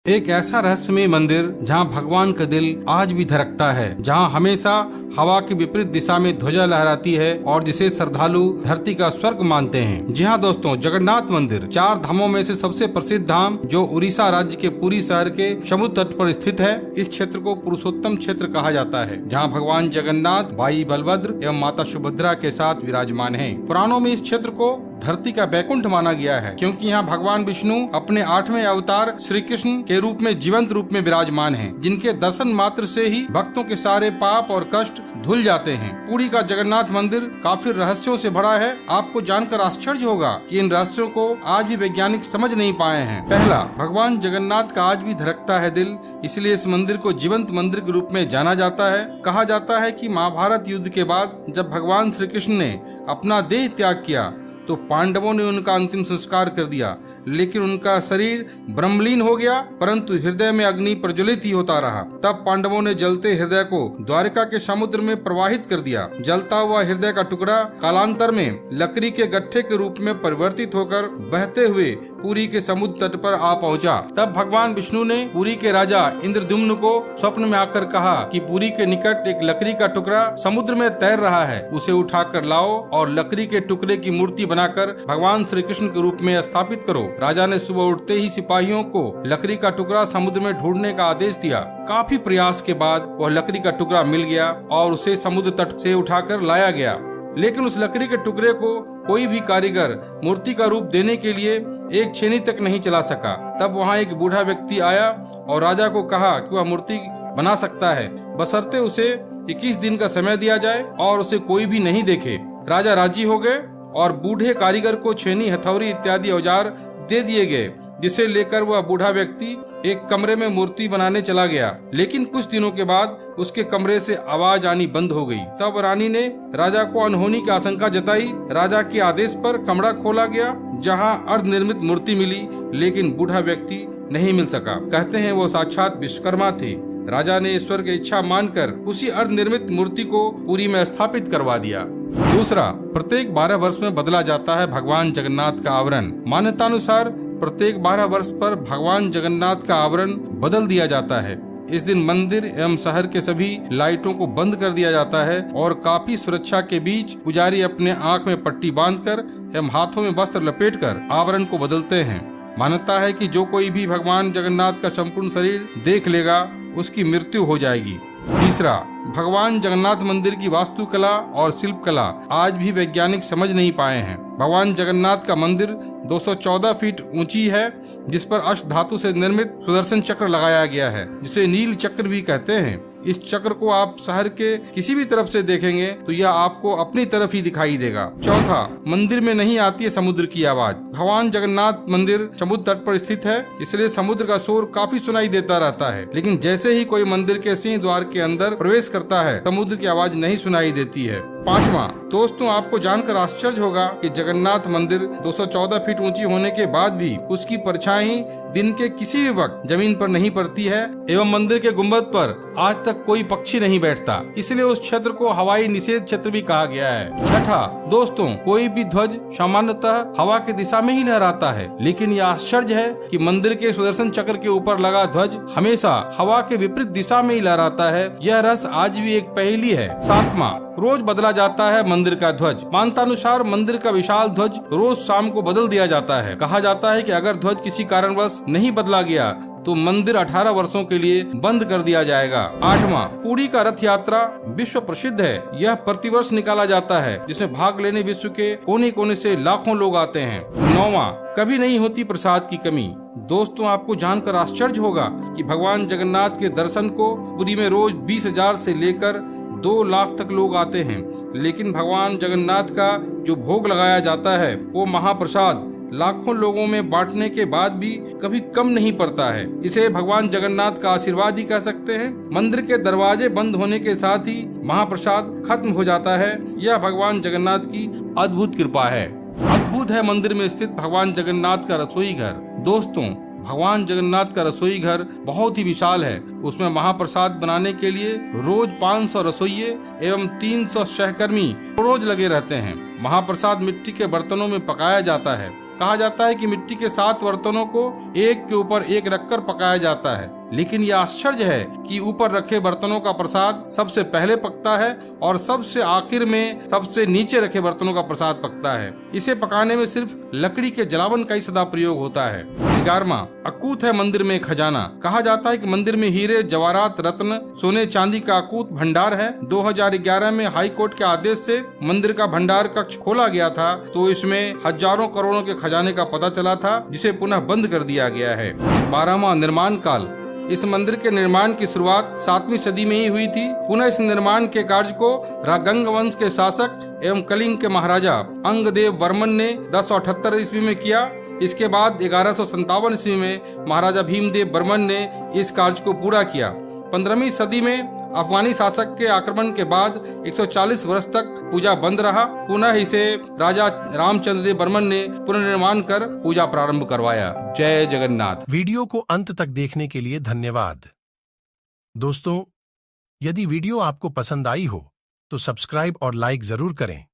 एक ऐसा रहस्यमय मंदिर जहां भगवान का दिल आज भी धड़कता है, जहां हमेशा हवा की विपरीत दिशा में ध्वजा लहराती है और जिसे श्रद्धालु धरती का स्वर्ग मानते हैं। जी हाँ दोस्तों, जगन्नाथ मंदिर 4 धामों में से सबसे प्रसिद्ध धाम जो उड़ीसा राज्य के पुरी शहर के समुद्र तट पर स्थित है। इस क्षेत्र को पुरुषोत्तम क्षेत्र कहा जाता है, जहाँ भगवान जगन्नाथ, भाई बलभद्र एवं माता सुभद्रा के साथ विराजमान है। पुराणों में इस क्षेत्र को धरती का बैकुंठ माना गया है, क्योंकि यहाँ भगवान विष्णु अपने 8वें अवतार श्री कृष्ण के रूप में जीवंत रूप में विराजमान हैं, जिनके दर्शन मात्र से ही भक्तों के सारे पाप और कष्ट धुल जाते हैं। पुरी का जगन्नाथ मंदिर काफी रहस्यों से भरा है। आपको जानकर आश्चर्य होगा कि इन रहस्यों को आज भी वैज्ञानिक समझ नहीं पाए हैं। पहला, भगवान जगन्नाथ का आज भी धड़कता है दिल, इसलिए इस मंदिर को जीवंत मंदिर के रूप में जाना जाता है। कहा जाता है कि महाभारत युद्ध के बाद जब भगवान श्री कृष्ण ने अपना देह त्याग किया तो पांडवों ने उनका अंतिम संस्कार कर दिया, लेकिन उनका शरीर ब्रह्मलीन हो गया, परंतु हृदय में अग्नि प्रज्वलित ही होता रहा। तब पांडवों ने जलते हृदय को द्वारिका के समुद्र में प्रवाहित कर दिया। जलता हुआ हृदय का टुकड़ा कालांतर में लकड़ी के गट्ठे के रूप में परिवर्तित होकर बहते हुए पुरी के समुद्र तट पर आ पहुंचा। तब भगवान विष्णु ने पुरी के राजा इंद्रद्युम्न को स्वप्न में आकर कहा कि पुरी के निकट एक लकड़ी का टुकड़ा समुद्र में तैर रहा है, उसे उठाकर लाओ और लकड़ी के टुकड़े की मूर्ति बनाकर भगवान श्री कृष्ण के रूप में स्थापित करो। राजा ने सुबह उठते ही सिपाहियों को लकड़ी का टुकड़ा समुद्र में ढूंढने का आदेश दिया। काफी प्रयास के बाद वह लकड़ी का टुकड़ा मिल गया और उसे समुद्र तट से उठाकर लाया गया, लेकिन उस लकड़ी के टुकड़े को कोई भी कारीगर मूर्ति का रूप देने के लिए एक छेनी तक नहीं चला सका। तब वहाँ एक बूढ़ा व्यक्ति आया और राजा को कहा कि वह मूर्ति बना सकता है, बशर्ते उसे 21 दिन का समय दिया जाए और उसे कोई भी नहीं देखे। राजा राजी हो गए और बूढ़े कारीगर को छेनी, हथौड़ी इत्यादि औजार दे दिए गए, जिसे लेकर वह बूढ़ा व्यक्ति एक कमरे में मूर्ति बनाने चला गया। लेकिन कुछ दिनों के बाद उसके कमरे से आवाज आनी बंद हो गई। तब रानी ने राजा को अनहोनी की आशंका जताई। राजा के आदेश पर कमरा खोला गया, जहां अर्धनिर्मित मूर्ति मिली, लेकिन बूढ़ा व्यक्ति नहीं मिल सका। कहते हैं वो साक्षात विश्वकर्मा थे। राजा ने ईश्वर की इच्छा मानकर उसी अर्धनिर्मित मूर्ति को पुरी में स्थापित करवा दिया। दूसरा, प्रत्येक 12 वर्ष में बदला जाता है भगवान जगन्नाथ का आवरण। मान्यतानुसार प्रत्येक 12 वर्ष पर भगवान जगन्नाथ का आवरण बदल दिया जाता है। इस दिन मंदिर एवं शहर के सभी लाइटों को बंद कर दिया जाता है और काफी सुरक्षा के बीच पुजारी अपने आंख में पट्टी बांधकर एवं हाथों में वस्त्र लपेटकर आवरण को बदलते हैं। मान्यता है कि जो कोई भी भगवान जगन्नाथ का संपूर्ण शरीर देख लेगा उसकी मृत्यु हो जाएगी। तीसरा, भगवान जगन्नाथ मंदिर की वास्तुकला और शिल्प कला आज भी वैज्ञानिक समझ नहीं पाए हैं। भगवान जगन्नाथ का मंदिर 214 फीट ऊंची है, जिस पर अष्ट धातु से निर्मित सुदर्शन चक्र लगाया गया है, जिसे नील चक्र भी कहते हैं। इस चक्र को आप शहर के किसी भी तरफ से देखेंगे तो यह आपको अपनी तरफ ही दिखाई देगा। चौथा, मंदिर में नहीं आती है समुद्र की आवाज। भगवान जगन्नाथ मंदिर समुद्र तट पर स्थित है, इसलिए समुद्र का शोर काफी सुनाई देता रहता है, लेकिन जैसे ही कोई मंदिर के सिंह द्वार के अंदर प्रवेश करता है, समुद्र की आवाज नहीं सुनाई देती है। पांचवा, दोस्तों आपको जानकर आश्चर्य होगा कि जगन्नाथ मंदिर 214 फीट ऊंची होने के बाद भी उसकी परछाई दिन के किसी भी वक्त जमीन पर नहीं पड़ती है एवं मंदिर के गुंबद पर आज तक कोई पक्षी नहीं बैठता, इसलिए उस क्षेत्र को हवाई निषेध क्षेत्र भी कहा गया है। छठा, दोस्तों कोई भी ध्वज सामान्यतः हवा की दिशा में ही लहराता है, लेकिन यह आश्चर्य है कि मंदिर के सुदर्शन चक्र के ऊपर लगा ध्वज हमेशा हवा के विपरीत दिशा में ही लहराता है। यह रहस्य आज भी एक पहेली है। सातवां, रोज बदला जाता है मंदिर का ध्वज। मान्यतानुसार मंदिर का विशाल ध्वज रोज शाम को बदल दिया जाता है। कहा जाता है कि अगर ध्वज किसी कारणवश नहीं बदला गया तो मंदिर 18 वर्षों के लिए बंद कर दिया जाएगा। आठवां, पुरी का रथ यात्रा विश्व प्रसिद्ध है। यह प्रतिवर्ष निकाला जाता है, जिसमें भाग लेने विश्व के कोने कोने से लाखों लोग आते हैं। नौवां, कभी नहीं होती प्रसाद की कमी। दोस्तों आपको जानकर आश्चर्य होगा कि भगवान जगन्नाथ के दर्शन को पुरी में रोज 20,000 से लेकर 2 लाख तक लोग आते हैं, लेकिन भगवान जगन्नाथ का जो भोग लगाया जाता है वो महाप्रसाद लाखों लोगों में बांटने के बाद भी कभी कम नहीं पड़ता है। इसे भगवान जगन्नाथ का आशीर्वाद ही कह सकते हैं। मंदिर के दरवाजे बंद होने के साथ ही महाप्रसाद खत्म हो जाता है। यह भगवान जगन्नाथ की अद्भुत कृपा है। अद्भुत है मंदिर में स्थित भगवान जगन्नाथ का रसोई घर। दोस्तों भगवान जगन्नाथ का रसोई घर बहुत ही विशाल है। उसमें महाप्रसाद बनाने के लिए रोज 500 रसोइये एवं 300 सहकर्मी रोज लगे रहते हैं। महाप्रसाद मिट्टी के बर्तनों में पकाया जाता है। कहा जाता है कि मिट्टी के 7 बर्तनों को एक के ऊपर एक रखकर पकाया जाता है, लेकिन यह आश्चर्य है कि ऊपर रखे बर्तनों का प्रसाद सबसे पहले पकता है और सबसे आखिर में सबसे नीचे रखे बर्तनों का प्रसाद पकता है। इसे पकाने में सिर्फ लकड़ी के जलावन का ही सदा प्रयोग होता है। 11वां, अकूत है मंदिर में खजाना। कहा जाता है कि मंदिर में हीरे, जवाहरात, रत्न, सोने चांदी का अकूत भंडार है। 2011 में हाई कोर्ट के आदेश से मंदिर का भंडार कक्ष खोला गया था, तो इसमें हजारों करोड़ों के खजाने का पता चला था, जिसे पुनः बंद कर दिया गया है। 12वां, निर्माण काल। इस मंदिर के निर्माण की शुरुआत 7वीं सदी में ही हुई थी। पुनः इस निर्माण के कार्य को रागंग वंश के शासक एवं कलिंग के महाराजा अंगदेव वर्मन ने 1078 ईस्वी में किया। इसके बाद 1157 ईस्वी में महाराजा भीमदेव बर्मन ने इस कार्य को पूरा किया। 15वीं सदी में अफगानी शासक के आक्रमण के बाद 140 वर्ष तक पूजा बंद रहा। पुनः इसे राजा रामचंद्र देव बर्मन ने पुनर्निर्माण कर पूजा प्रारंभ करवाया। जय जगन्नाथ। वीडियो को अंत तक देखने के लिए धन्यवाद। दोस्तों, यदि वीडियो आपको पसंद आई हो तो सब्सक्राइब और लाइक जरूर करें।